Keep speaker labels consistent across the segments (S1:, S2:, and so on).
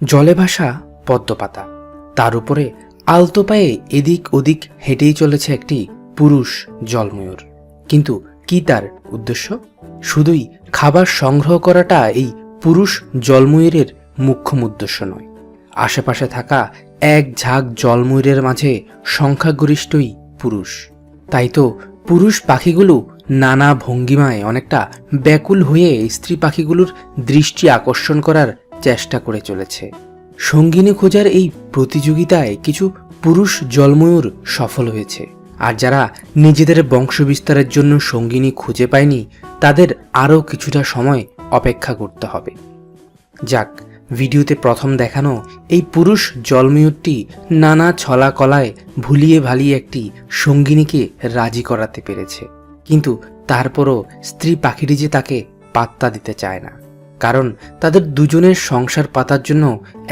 S1: জলে ভাসা পদ্মপাতা, তার উপরে আলতো পায়ে এদিক ওদিক হেঁটেই চলেছে একটি পুরুষ জলময়ূর। কিন্তু কি তার উদ্দেশ্য? শুধুই খাবার সংগ্রহ করাটা এই পুরুষ জলময়ূরের মুখ্য উদ্দেশ্য নয়। আশেপাশে থাকা এক ঝাঁক জলময়ূরের মাঝে সংখ্যাগরিষ্ঠই পুরুষ। তাই তো পুরুষ পাখিগুলো নানা ভঙ্গিমায় অনেকটা ব্যাকুল হয়ে স্ত্রী পাখিগুলোর দৃষ্টি আকর্ষণ করার চেষ্টা করে চলেছে। সঙ্গিনী খোঁজার এই প্রতিযোগিতায় কিছু পুরুষ জলময়ূর সফল হয়েছে, আর যারা নিজেদের বংশবিস্তারের জন্য সঙ্গিনী খুঁজে পায়নি তাদের আরও কিছুটা সময় অপেক্ষা করতে হবে। যাক, ভিডিওতে প্রথম দেখানো এই পুরুষ জলময়ূরটি নানা ছলা কলায় ভুলিয়ে ভালিয়ে একটি সঙ্গিনীকে রাজি করাতে পেরেছে। কিন্তু তারপরও স্ত্রী পাখিটি যে তাকে পাত্তা দিতে চায় না, কারণ তাদের দুজনের সংসার পাতার জন্য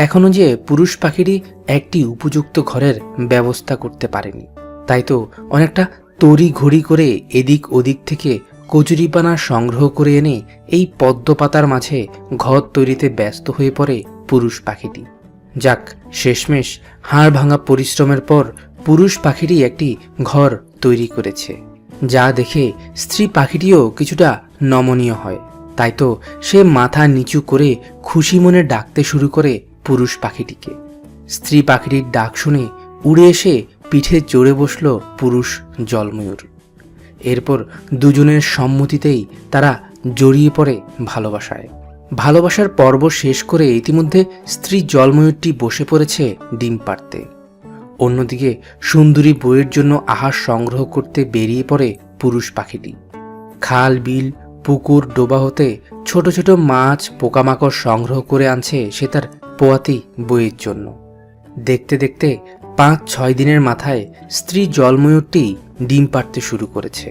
S1: এখনো যে পুরুষ পাখিটি একটি উপযুক্ত ঘরের ব্যবস্থা করতে পারেনি। তাই তো অনেকটা তড়ি ঘড়ি করে এদিক ওদিক থেকে কচুরিপানা সংগ্রহ করে এনে এই পদ্মপাতার মাঝে ঘর তৈরিতে ব্যস্ত হয়ে পড়ে পুরুষ পাখিটি। যাক, শেষমেশ হাড় ভাঙা পরিশ্রমের পর পুরুষ পাখিটি একটি ঘর তৈরি করেছে, যা দেখে স্ত্রী পাখিটিও কিছুটা নমনীয় হয়। তাই তো সে মাথা নিচু করে খুশি মনে ডাকতে শুরু করে পুরুষ পাখিটিকে। স্ত্রী পাখিটির ডাক শুনে উড়ে এসে পিঠে চড়ে বসল পুরুষ জলময়ূর। এরপর দুজনের সম্মতিতেই তারা জড়িয়ে পড়ে ভালোবাসায়। ভালোবাসার পর্ব শেষ করে ইতিমধ্যে স্ত্রী জলময়ূরটি বসে পড়েছে ডিম পাড়তে। অন্যদিকে সুন্দরী বইয়ের জন্য আহার সংগ্রহ করতে বেরিয়ে পড়ে পুরুষ পাখিটি। খাল বিল পুকুর ডোবা হতে ছোট ছোট মাছ পোকামাকড় সংগ্রহ করে আনছে সে তার পোয়াতি বইয়ের জন্য। দেখতে দেখতে 5-6 দিনের মাথায় স্ত্রী জলময়ূরটি ডিম পাড়তে শুরু করেছে।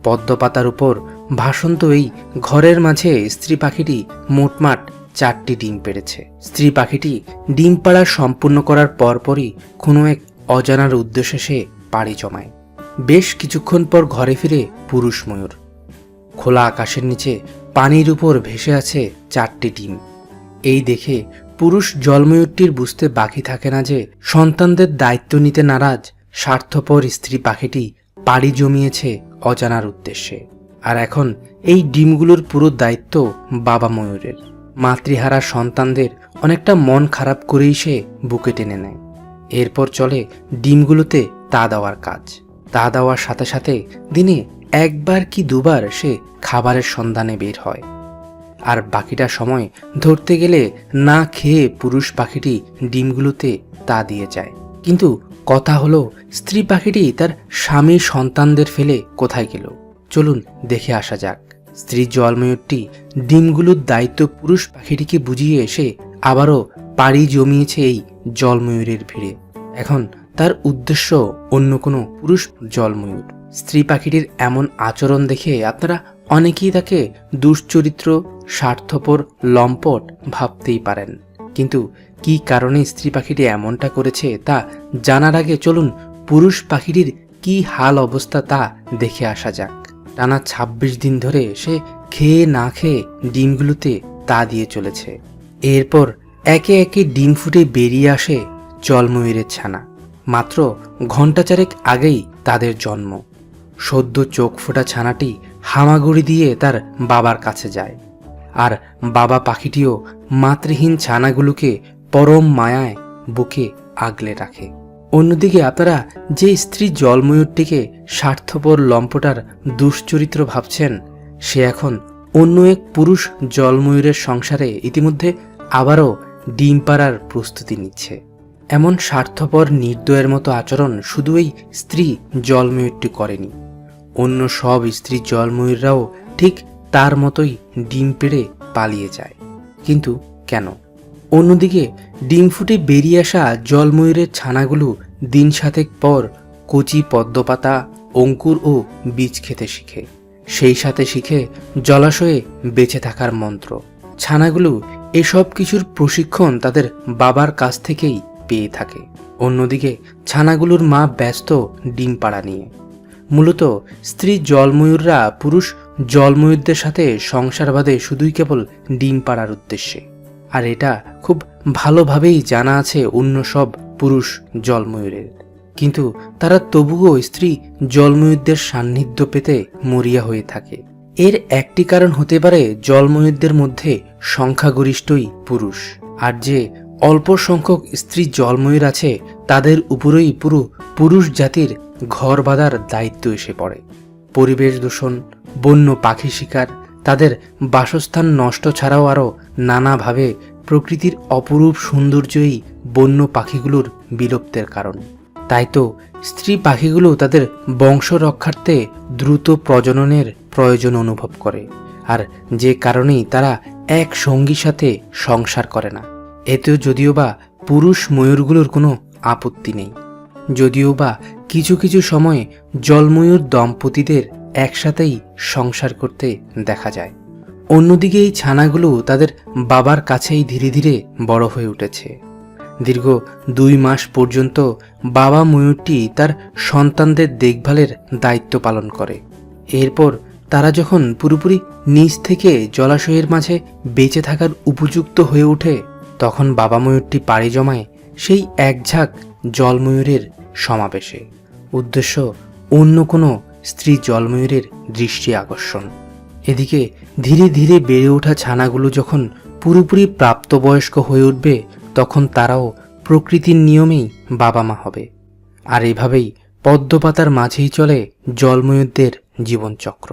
S1: পদ্মপাতার উপর ভাসন্ত এই ঘরের মাঝে স্ত্রী পাখিটি মোটমাট 4টি ডিম পেড়েছে। স্ত্রী পাখিটি ডিম পাড়া সম্পূর্ণ করার পরপরই কোনো এক অজানার উদ্দেশ্যে সে পাড়ি জমায়। বেশ কিছুক্ষণ পর ঘরে ফিরে পুরুষ ময়ূর। খোলা আকাশের নিচে পানির উপর ভেসে আছে 4টি ডিম। এই দেখে পুরুষ জলময়ূরটির বুঝতে বাকি থাকে না যে সন্তানদের দায়িত্ব নিতে নারাজ স্বার্থপর স্ত্রী পাখিটি পাড়ি জমিয়েছে অজানার উদ্দেশ্যে। আর এখন এই ডিমগুলোর পুরো দায়িত্ব বাবা ময়ূরের। মাতৃহারা সন্তানদের অনেকটা মন খারাপ করেই সে বুকে টেনে নেয়। এরপর চলে ডিমগুলোতে তা দেওয়ার কাজ। তা দেওয়ার সাথে সাথে দিনে 1বার কি 2বার সে খাবারের সন্ধানে বের হয়। আর বাকিটা সময় ধরতে গেলে না খেয়ে পুরুষ পাখিটি ডিমগুলোতে তা দিয়ে যায়। কিন্তু কথা হলো, স্ত্রী পাখিটি তার স্বামী সন্তানদের ফেলে কোথায় গেল? চলুন দেখে আসা যাক। স্ত্রী জলময়ূরটি ডিমগুলোর দায়িত্ব পুরুষ পাখিটিকে বুঝিয়ে এসে আবারও পাড়ি জমিয়েছে এই জলময়ূরের ভিড়ে। এখন তার উদ্দেশ্য অন্য কোনো পুরুষ জলময়ূর। স্ত্রী পাখিটির এমন আচরণ দেখে আপনারা অনেকেই তাকে দুশ্চরিত্র, স্বার্থপর, লম্পট ভাবতেই পারেন। কিন্তু কি কারণে স্ত্রী পাখিটি এমনটা করেছে তা জানার আগে চলুন পুরুষ পাখিটির কি হাল অবস্থা তা দেখে আসা যাক। টানা 26 দিন ধরে সে খেয়ে না খেয়ে ডিমগুলোতে তা দিয়ে চলেছে। এরপর একে একে ডিম ফুটে বেরিয়ে আসে জলময়ূরের ছানা। মাত্র ঘণ্টা 4 আগেই তাদের জন্ম। সদ্য চোখ ফোটা ছানাটি হামাগুড়ি দিয়ে তার বাবার কাছে যায়, আর বাবা পাখিটিও মাতৃহীন ছানাগুলোকে পরম মায়ায় বুকে আগলে রাখে। অন্যদিকে আপনারা যে স্ত্রী জলময়ূরটিকে স্বার্থপর লম্পটার দুশ্চরিত্র ভাবছেন, সে এখন অন্য এক পুরুষ জলময়ূরের সংসারে ইতিমধ্যে আবারও ডিম পাড়ার প্রস্তুতি নিচ্ছে। এমন স্বার্থপর নির্দয়ের মতো আচরণ শুধু এই স্ত্রী জলময়ূরটি করেনি, অন্য সব স্ত্রী জলময়ূররাও ঠিক তার মতোই ডিম পেড়ে পালিয়ে যায়। কিন্তু কেন? অন্যদিকে ডিম ফুটে বেরিয়ে আসা জলময়ূরের ছানাগুলো দিন 7 পর কচি পদ্মপাতা, অঙ্কুর ও বীজ খেতে শিখে। সেই সাথে শিখে জলাশয়ে বেঁচে থাকার মন্ত্র। ছানাগুলো এসব কিছুর প্রশিক্ষণ তাদের বাবার কাছ থেকেই পেয়ে থাকে। অন্যদিকে ছানাগুলোর মা ব্যস্ত ডিম পাড়া নিয়ে। মূলত স্ত্রী জলময়ূররা পুরুষ জলময়ূরদের সাথে সংসার বাঁধে শুধুই কেবল ডিম পাড়ার উদ্দেশ্যে। আর এটা খুব ভালোভাবেই জানা আছে অন্য সব পুরুষ জলময়ূরের, কিন্তু তারা তবুও স্ত্রী জলময়ূরদের সান্নিধ্য পেতে মরিয়া হয়ে থাকে। এর একটি কারণ হতে পারে জলময়ূরদের মধ্যে সংখ্যাগরিষ্ঠই পুরুষ, আর যে অল্প সংখ্যক স্ত্রী জলময়ূর আছে তাদের উপরেই পুরো পুরুষ জাতির ঘর বাঁধার দায়িত্ব এসে পড়ে। পরিবেশ দূষণ, বন্য পাখি শিকার, তাদের বাসস্থান নষ্ট ছাড়াও আরও নানাভাবে প্রকৃতির অপরূপ সৌন্দর্যই বন্য পাখিগুলোর বিলুপ্তের কারণ। তাই তো স্ত্রী পাখিগুলো তাদের বংশ রক্ষার্থে দ্রুত প্রজননের প্রয়োজন অনুভব করে, আর যে কারণেই তারা এক সঙ্গীর সাথে সংসার করে না। এতেও যদিও বা পুরুষ ময়ূরগুলোর কোনো আপত্তি নেই, যদিও বা কিছু কিছু সময়ে জলময়ূর দম্পতিদের একসাথেই সংসার করতে দেখা যায়। অন্যদিকে এই ছানাগুলো তাদের বাবার কাছেই ধীরে ধীরে বড় হয়ে উঠেছে। দীর্ঘ 2 মাস পর্যন্ত বাবা ময়ূরটি তার সন্তানদের দেখভালের দায়িত্ব পালন করে। এরপর তারা যখন পুরোপুরি নিচ থেকে জলাশয়ের মাঝে বেঁচে থাকার উপযুক্ত হয়ে ওঠে, তখন বাবা ময়ূরটি পাড়ি জমায় সেই এক ঝাঁক জলময়ূরের সমাবেশে। উদ্দেশ্য অন্য কোনো স্ত্রী জলময়ূরের দৃষ্টি আকর্ষণ। এদিকে ধীরে ধীরে বেড়ে ওঠা ছানাগুলো যখন পুরোপুরি প্রাপ্তবয়স্ক হয়ে উঠবে, তখন তারাও প্রকৃতির নিয়মেই বাবা মা হবে। আর এভাবেই পদ্মপাতার মাঝেই চলে জলময়ূরদের জীবনচক্র।